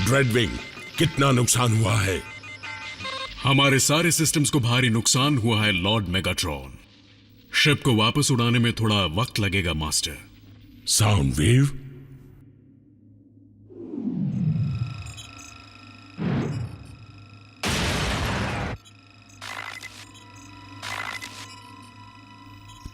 ड्रेडविंग, कितना नुकसान हुआ है? हमारे सारे सिस्टम्स को भारी नुकसान हुआ है लॉर्ड मेगाट्रॉन। शिप को वापस उड़ाने में थोड़ा वक्त लगेगा मास्टर। Sound wave?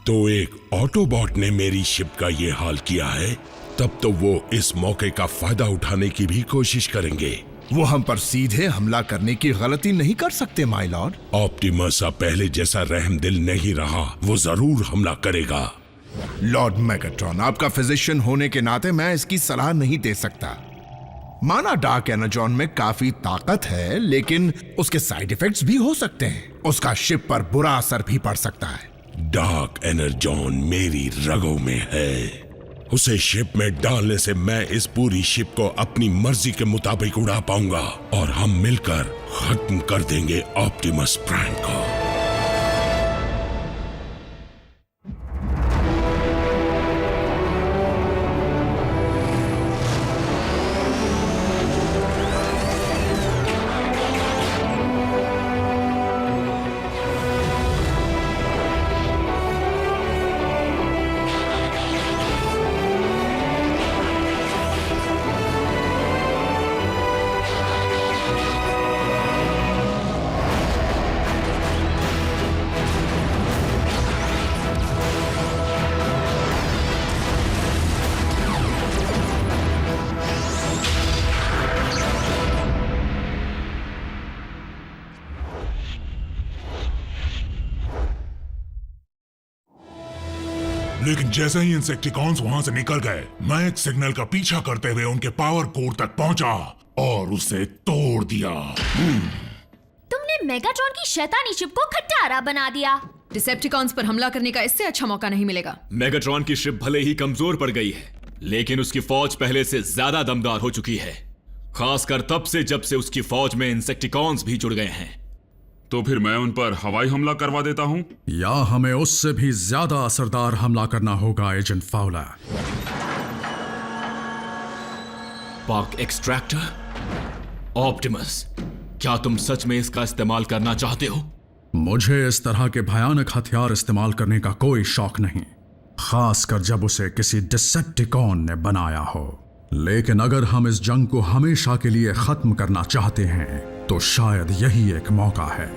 तो एक ऑटोबॉट ने मेरी शिप का ये हाल किया है, तब तो वो इस मौके का फायदा उठाने की भी कोशिश करेंगे। वो हम पर सीधे हमला करने की गलती नहीं कर सकते माय लॉर्ड। ऑप्टिमस अब पहले जैसा रहमदिल नहीं रहा, वो जरूर हमला करेगा। लॉर्ड मेगाट्रॉन, आपका फिजिशियन होने के नाते मैं इसकी सलाह नहीं दे सकता। माना डार्क एनर्जॉन में काफी ताकत है, लेकिन उसके साइड इफेक्ट्स भी हो सकते हैं। उसका शिप पर बुरा असर भी पड़ सकता है। डार्क एनर्जॉन मेरी रगों में है। उसे शिप में डालने से मैं इस पूरी शिप को अपनी मर्जी के मुताबिक उड़ा पाऊंगा और हम मिलकर खत्म कर देंगे ऑप्टिमस प्राइम को। लेकिन जैसे ही इंसेक्टिकॉन्स वहां से निकल गए, मैं एक सिग्नल का पीछा करते हुए उनके पावर कोर तक पहुंचा और उसे तोड़ दिया। तुमने मेगाट्रॉन की शैतानी शिप को खट्टारा बना दिया। डिसेप्टिकॉन्स पर हमला करने का इससे अच्छा मौका नहीं मिलेगा। मेगाट्रॉन की शिप भले ही कमजोर पड़ गई है, लेकिन उसकी फौज पहले से ज्यादा दमदार हो चुकी है, खासकर तब से जब से उसकी फौज में इंसेक्टिकॉन्स भी जुड़ गए हैं। तो फिर मैं उन पर हवाई हमला करवा देता हूं, या हमें उससे भी ज्यादा असरदार हमला करना होगा agent Fowler. Park extractor? Optimus, क्या तुम सच में इसका इस्तेमाल करना चाहते हो? मुझे इस तरह के भयानक हथियार इस्तेमाल करने का कोई शौक नहीं, खासकर जब उसे किसी डिसेप्टिकॉन ने बनाया हो। लेकिन अगर हम इस जंग को हमेशा के लिए खत्म करना चाहते हैं तो शायद यही एक मौका है।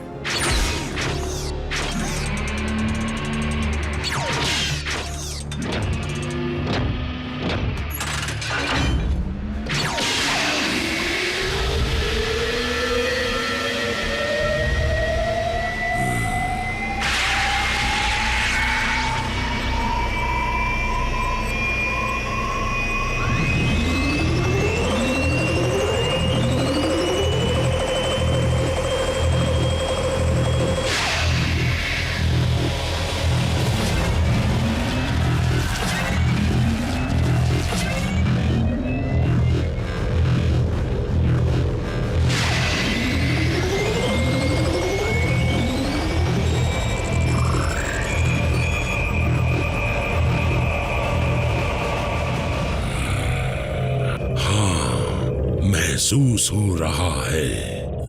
महसूस हो रहा है।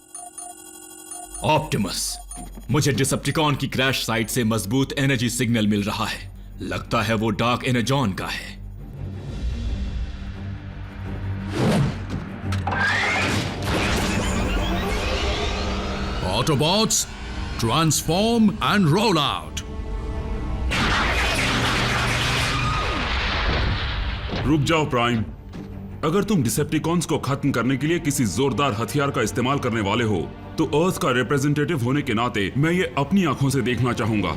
ऑप्टिमस, मुझे डिसेप्टिकॉन की क्रैश साइट से मजबूत एनर्जी सिग्नल मिल रहा है। लगता है वो डार्क एनर्जॉन का है। Autobots, transform and roll out. रुक जाओ प्राइम। अगर तुम डिसेप्टिकॉन्स को खत्म करने के लिए किसी जोरदार हथियार का इस्तेमाल करने वाले हो, तो अर्थ का रिप्रेजेंटेटिव होने के नाते मैं ये अपनी आंखों से देखना चाहूंगा।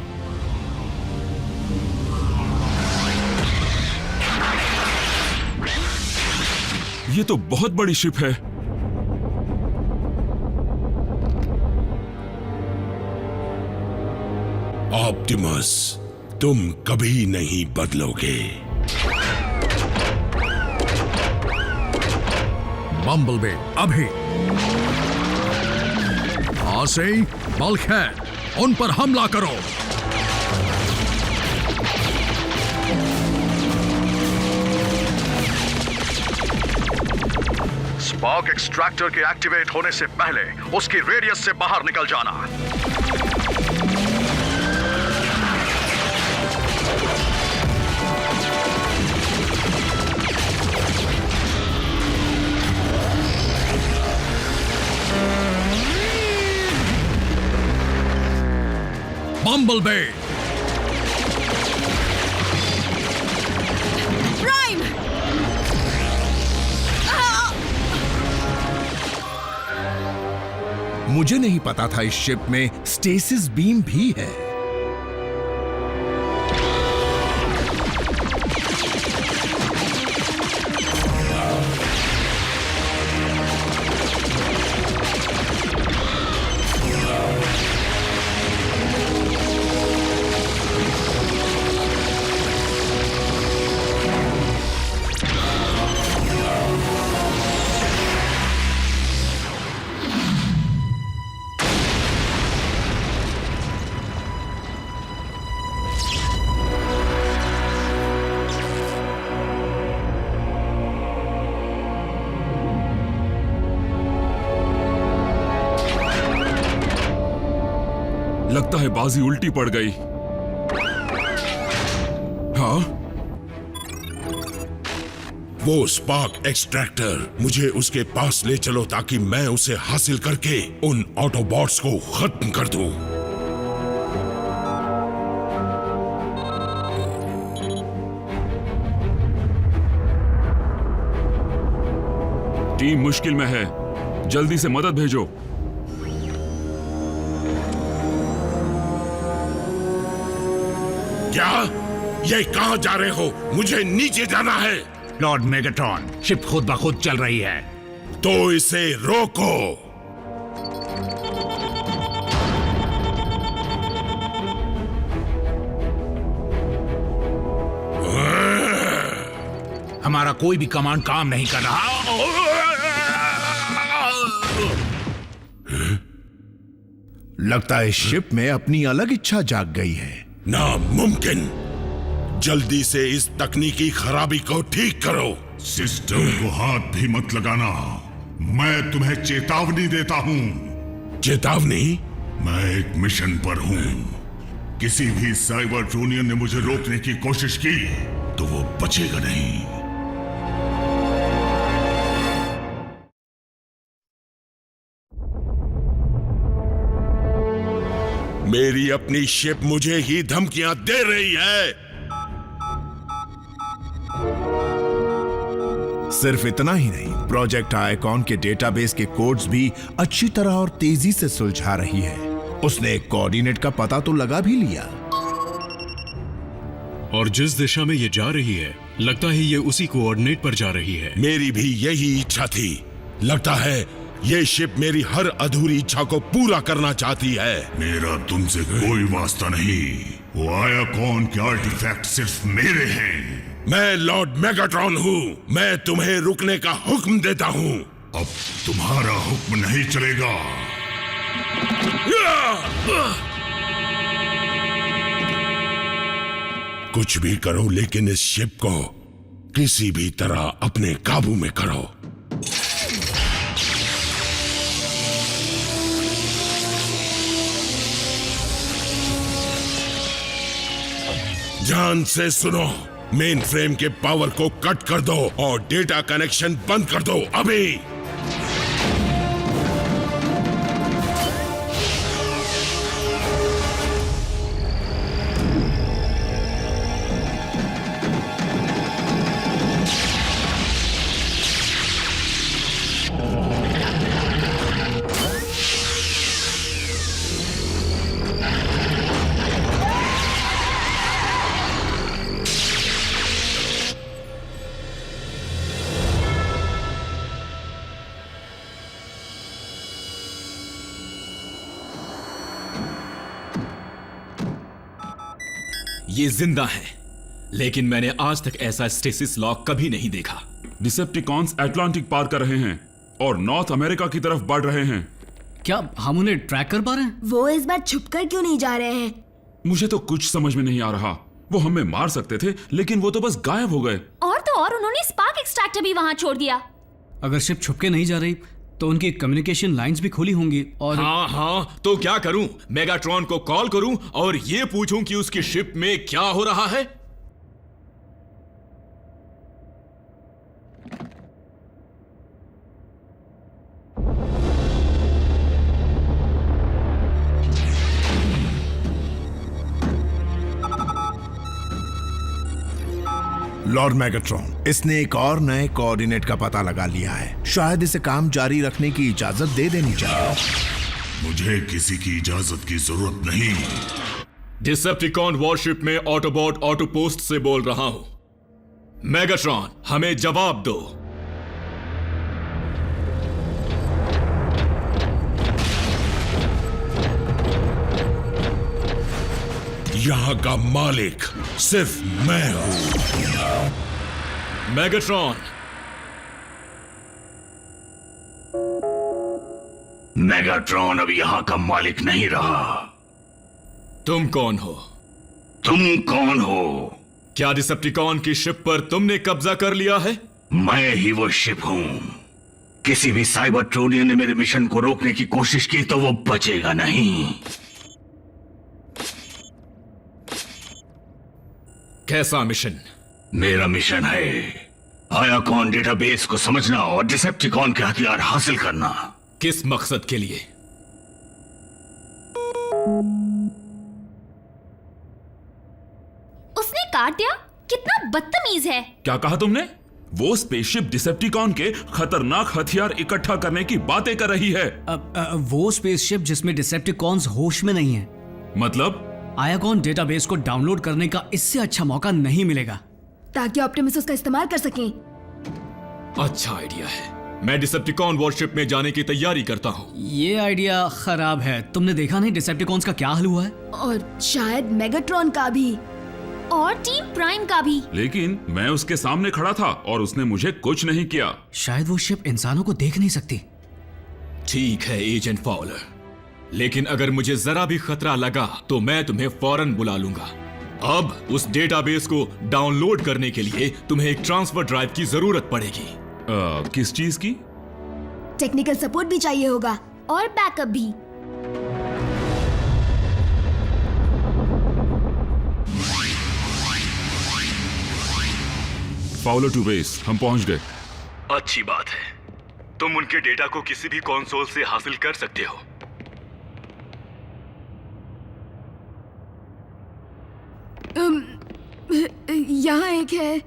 ये तो बहुत बड़ी शिप है। ऑप्टिमस, तुम कभी नहीं बदलोगे। बम्बलबी, अभी आसे बल्कहेड, उन पर हमला करो। स्पार्क एक्सट्रैक्टर के एक्टिवेट होने से पहले उसकी रेडियस से बाहर निकल जाना। बम्बलबे, प्राइम! मुझे नहीं पता था इस शिप में स्टेसिस बीम भी है। लगता है बाजी उल्टी पड़ गई। हाँ, वो स्पार्क एक्सट्रैक्टर, मुझे उसके पास ले चलो ताकि मैं उसे हासिल करके उन ऑटोबॉट्स को खत्म कर दूं। टीम मुश्किल में है, जल्दी से मदद भेजो। क्या? ये कहां जा रहे हो? मुझे नीचे जाना है। लॉर्ड मेगाट्रॉन, शिप खुद ब खुद चल रही है। तो इसे रोको। हमारा कोई भी कमांड काम नहीं कर रहा। लगता है शिप में अपनी अलग इच्छा जाग गई है। नामुमकिन। जल्दी से इस तकनीकी खराबी को ठीक करो। सिस्टम को हाथ भी मत लगाना। मैं तुम्हें चेतावनी देता हूं। चेतावनी? मैं एक मिशन पर हूं। किसी भी साइबरट्रोनियन ने मुझे रोकने की कोशिश की तो वो बचेगा नहीं। मेरी अपनी शिप मुझे ही धमकियां दे रही है। सिर्फ इतना ही नहीं, प्रोजेक्ट आइकॉन के डेटाबेस के कोड्स भी अच्छी तरह और तेजी से सुलझा रही है। उसने एक कोऑर्डिनेट का पता तो लगा भी लिया। और जिस दिशा में ये जा रही है, लगता है ये उसी कोऑर्डिनेट पर जा रही है। मेरी भी यही इच्छा थी। लगता है ये शिप मेरी हर अधूरी इच्छा को पूरा करना चाहती है। मेरा तुमसे कोई वास्ता नहीं। वो आइकॉन के आर्टिफैक्ट सिर्फ मेरे हैं। मैं लॉर्ड मेगाट्रॉन हूँ। मैं तुम्हें रुकने का हुक्म देता हूँ। अब तुम्हारा हुक्म नहीं चलेगा। कुछ भी करो, लेकिन इस शिप को किसी भी तरह अपने काबू में करो। ध्यान से सुनो। मेन फ्रेम के पावर को कट कर दो और डेटा कनेक्शन बंद कर दो अभी। ये जिंदा है, लेकिन मैंने आज तक ऐसा स्टेसिस लॉक कभी नहीं देखा। डिसेप्टिकॉन्स अटलांटिक पार कर रहे हैं और नॉर्थ अमेरिका की तरफ बढ़ रहे हैं। क्या हम उन्हें ट्रैक कर पा रहे हैं? वो इस बार छुपकर क्यों नहीं जा रहे हैं? मुझे तो कुछ समझ में नहीं आ रहा। वो हमें मार सकते थे, लेकिन वो तो बस गायब हो गए। और तो और उन्होंने स्पार्क एक्सट्रैक्टर भी वहां छोड़ दिया। अगर शिप छुपके नहीं जा रही तो उनकी कम्युनिकेशन लाइंस भी खुली होंगी और हाँ, तो क्या करूं? मेगाट्रॉन को कॉल करूं और ये पूछूं कि उसकी शिप में क्या हो रहा है? लॉर्ड मैगट्रॉन, इसने एक और नए कोऑर्डिनेट का पता लगा लिया है। शायद इसे काम जारी रखने की इजाजत दे देनी चाहिए। मुझे किसी की इजाजत की जरूरत नहीं। डिसेप्टिकॉन वॉरशिप में ऑटोबॉट ऑटोपोस्ट से बोल रहा हूं। मेगाट्रॉन, हमें जवाब दो। यहाँ का मालिक सिर्फ मैं हूं। मेगाट्रॉन, मेगाट्रॉन अब यहाँ का मालिक नहीं रहा। तुम कौन हो? तुम कौन हो? क्या डिसेप्टिकॉन की शिप पर तुमने कब्जा कर लिया है? मैं ही वो शिप हूं। किसी भी साइबरट्रोनियन ने मेरे मिशन को रोकने की कोशिश की तो वो बचेगा नहीं। कैसा मिशन? मेरा मिशन है आयाकॉन डेटाबेस को समझना और डिसेप्टिकॉन के हथियार हासिल करना। किस मकसद के लिए? उसने काट दिया? कितना बदतमीज है। क्या कहा तुमने? वो स्पेसशिप डिसेप्टिकॉन के खतरनाक हथियार इकट्ठा करने की बातें कर रही है। वो स्पेसशिप जिसमें डिसेप्टिकॉन्स होश में नहीं है। मतलब? आयाकॉन डेटाबेस को डाउनलोड करने का इससे अच्छा मौका नहीं मिलेगा ताकि ऑप्टिमस उसका इस्तेमाल कर सकें। अच्छा आइडिया है। मैं डिसेप्टिकॉन वॉरशिप में जाने की तैयारी करता हूँ। ये आइडिया खराब है। तुमने देखा नहीं डिसेप्टिकॉन्स का क्या हाल हुआ है? और शायद मेगाट्रॉन का भी और टीम प्राइम का भी। लेकिन मैं उसके सामने खड़ा था और उसने मुझे कुछ नहीं किया। शायद वो शिप इंसानों को देख नहीं सकती। ठीक है एजेंट फाउलर, लेकिन अगर मुझे जरा भी खतरा लगा तो मैं तुम्हें फौरन बुला लूंगा। अब उस डेटाबेस को डाउनलोड करने के लिए तुम्हें एक ट्रांसफर ड्राइव की जरूरत पड़ेगी। किस चीज की? टेक्निकल सपोर्ट भी चाहिए होगा और बैकअप भी। फाउलर टू बेस, हम पहुंच गए। अच्छी बात है। तुम उनके डेटा को किसी भी कंसोल से हासिल कर सकते हो। यहाँ एक है।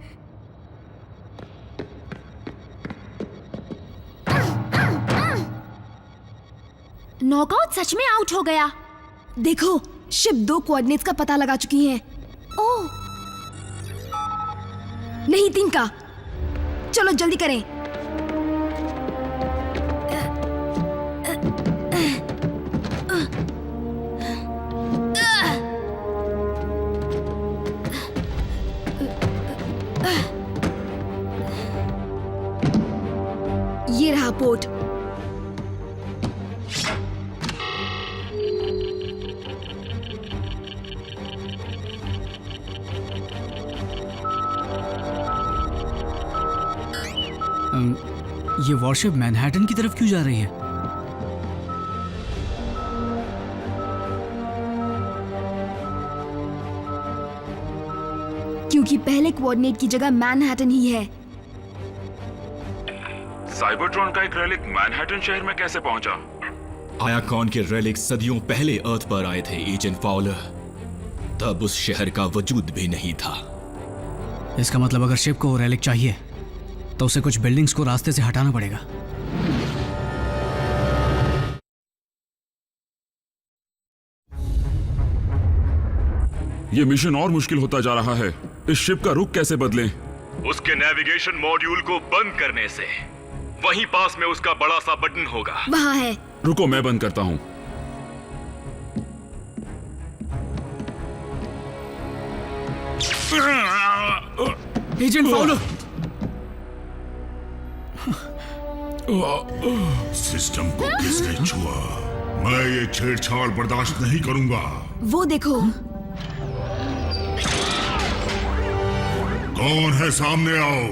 नॉकआउट सच में आउट हो गया। देखो, शिप 2 कोऑर्डिनेट्स का पता लगा चुकी है। ओह, नहीं 3 का। चलो जल्दी करें। ये रहा पोर्ट। ये वॉरशिप मैनहट्टन की तरफ क्यों जा रही है? क्योंकि पहले कोऑर्डिनेट की जगह मैनहट्टन ही है। साइबरट्रॉन का एक रेलिक मैनहट्टन शहर में कैसे पहुंचा? आयाकॉन के रेलिक सदियों पहले अर्थ पर आए थे एजेंट फाउलर। तब उस शहर का वजूद भी नहीं था। इसका मतलब अगर शिप को रेलिक चाहिए तो उसे कुछ बिल्डिंग्स को रास्ते से हटाना पड़ेगा। ये मिशन और मुश्किल होता जा रहा है। इस शिप का रुख कैसे बदलें? उसके नेविगेशन मॉड्यूल को बंद करने से। वहीं पास में उसका बड़ा सा बटन होगा। वहाँ है। रुको, मैं बंद करता हूं। Agent Fowler! सिस्टम को किसने छुआ? मैं ये छेड़छाड़ बर्दाश्त नहीं करूंगा। वो देखो। कौन है? सामने आओ।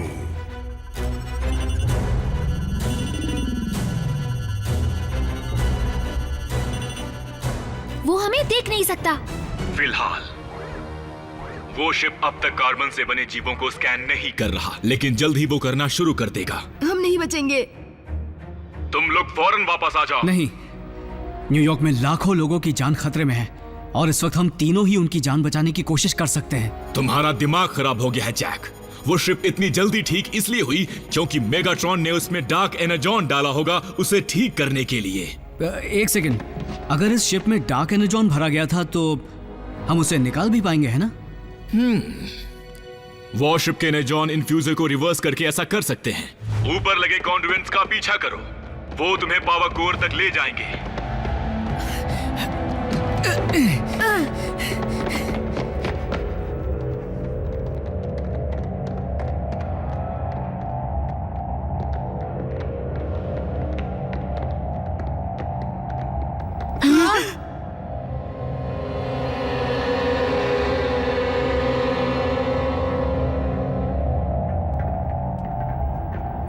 वो हमें देख नहीं सकता। फिलहाल वो शिप अब तक कार्बन से बने जीवों को स्कैन नहीं कर रहा, लेकिन जल्द ही वो करना शुरू कर देगा। हम नहीं बचेंगे। तुम लोग फौरन वापस आ जाओ। नहीं, न्यूयॉर्क में लाखों लोगों की जान खतरे में है और इस वक्त हम तीनों ही उनकी जान बचाने की कोशिश कर सकते हैं। तुम्हारा दिमाग खराब हो गया है जैक। वो शिप इतनी जल्दी ठीक इसलिए हुई क्योंकि मेगाट्रॉन ने उसमें डार्क एनर्जॉन डाला होगा उसे ठीक करने के लिए। एक सेकंड, अगर इस शिप में डार्क एनर्जॉन भरा गया था तो हम उसे निकाल भी पाएंगे, है ना? वॉरशिप के एनर्जॉन इन्फ्यूजर को रिवर्स करके ऐसा कर सकते हैं। ऊपर लगे कॉन्डुएंट्स का पीछा करो, वो तुम्हें पावर कोर तक ले जाएंगे।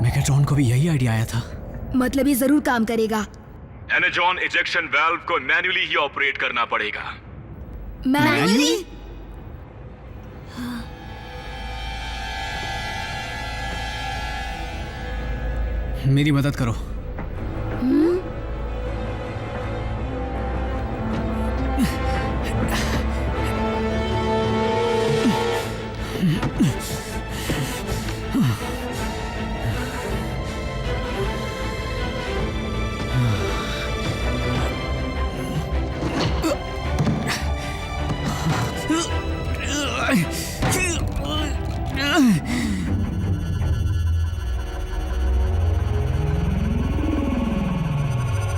मेगाट्रॉन को भी यही आइडिया आया था। मतलब ये जरूर काम करेगा। एनर्जॉन इजेक्शन वाल्व को मैन्युअली ही ऑपरेट करना पड़ेगा। मैन्युअली? मेरी मदद करो।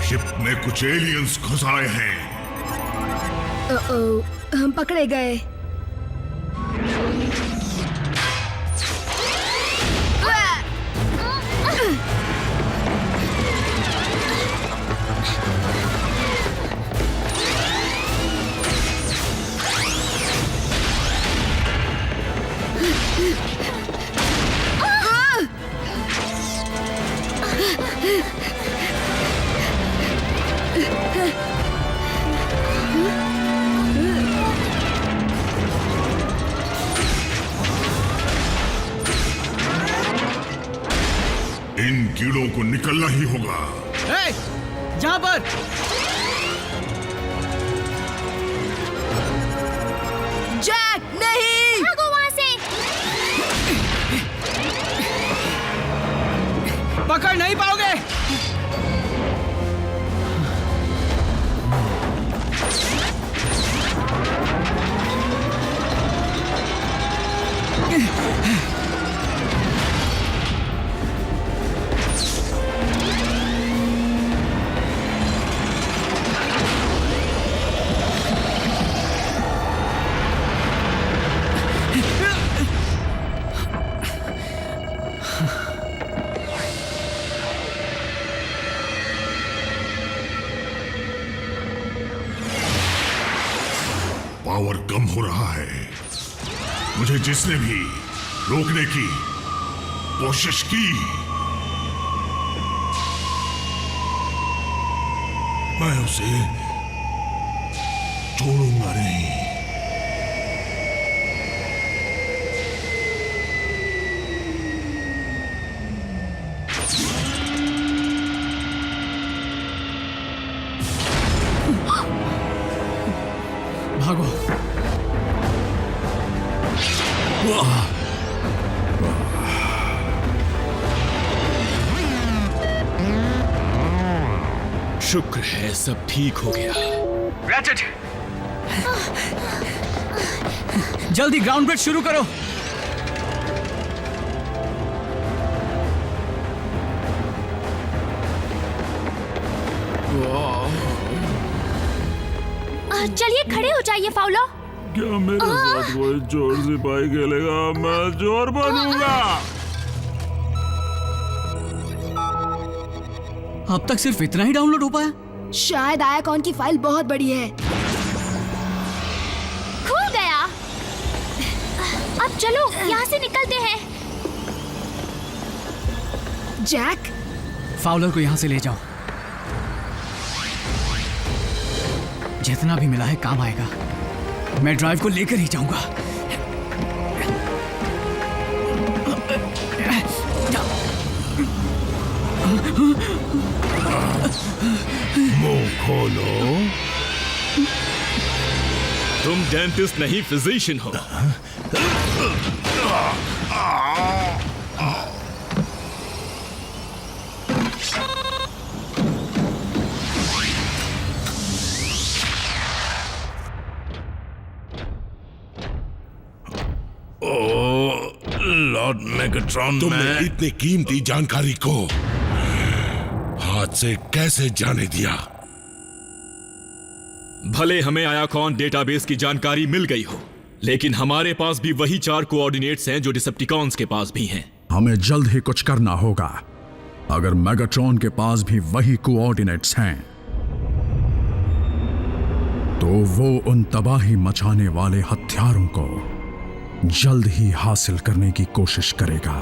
शिप में कुछ एलियंस घुस आए हैं। हम पकड़े गए। इन कीड़ों को निकलना ही होगा। यहाँ पर जैक, नहीं! भागो वहां से। पकड़ नहीं पाओगे। पावर कम हो रहा है। मुझे जिसने भी रोकने की कोशिश की, मैं उसे छोड़ूंगा नहीं। भागो। शुक्र है सब ठीक हो गया। रैचेट, जल्दी ग्राउंड ब्रेक शुरू करो। चलिए खड़े हो जाइए फाउलो। क्या मेरे साथ कोई जोर सिपाही खेलेगा? मैं जोर बनूंगा। अब तक सिर्फ इतना ही डाउनलोड हो पाया? शायद आयाकॉन की फाइल बहुत बड़ी है। खुल गया। अब चलो यहाँ से निकलते हैं। जैक, फाउलर को यहाँ से ले जाओ। जितना भी मिला है काम आएगा। मैं ड्राइव को लेकर ही जाऊंगा। मुंह खोलो। तुम डेंटिस्ट नहीं, फिजिशियन हो। लॉर्ड मेगाट्रॉन, तुमने इतनी कीमती जानकारी को हाथ से कैसे जाने दिया? भले हमें आयाकॉन डेटाबेस की जानकारी मिल गई हो, लेकिन हमारे पास भी वही 4 कोऑर्डिनेट्स हैं जो डिसेप्टिकॉन्स के पास भी हैं। हमें जल्द ही कुछ करना होगा। अगर मेगाट्रॉन के पास भी वही कोऑर्डिनेट्स हैं तो वो उन तबाही मचाने वाले हथियारों को जल्द ही हासिल करने की कोशिश करेगा।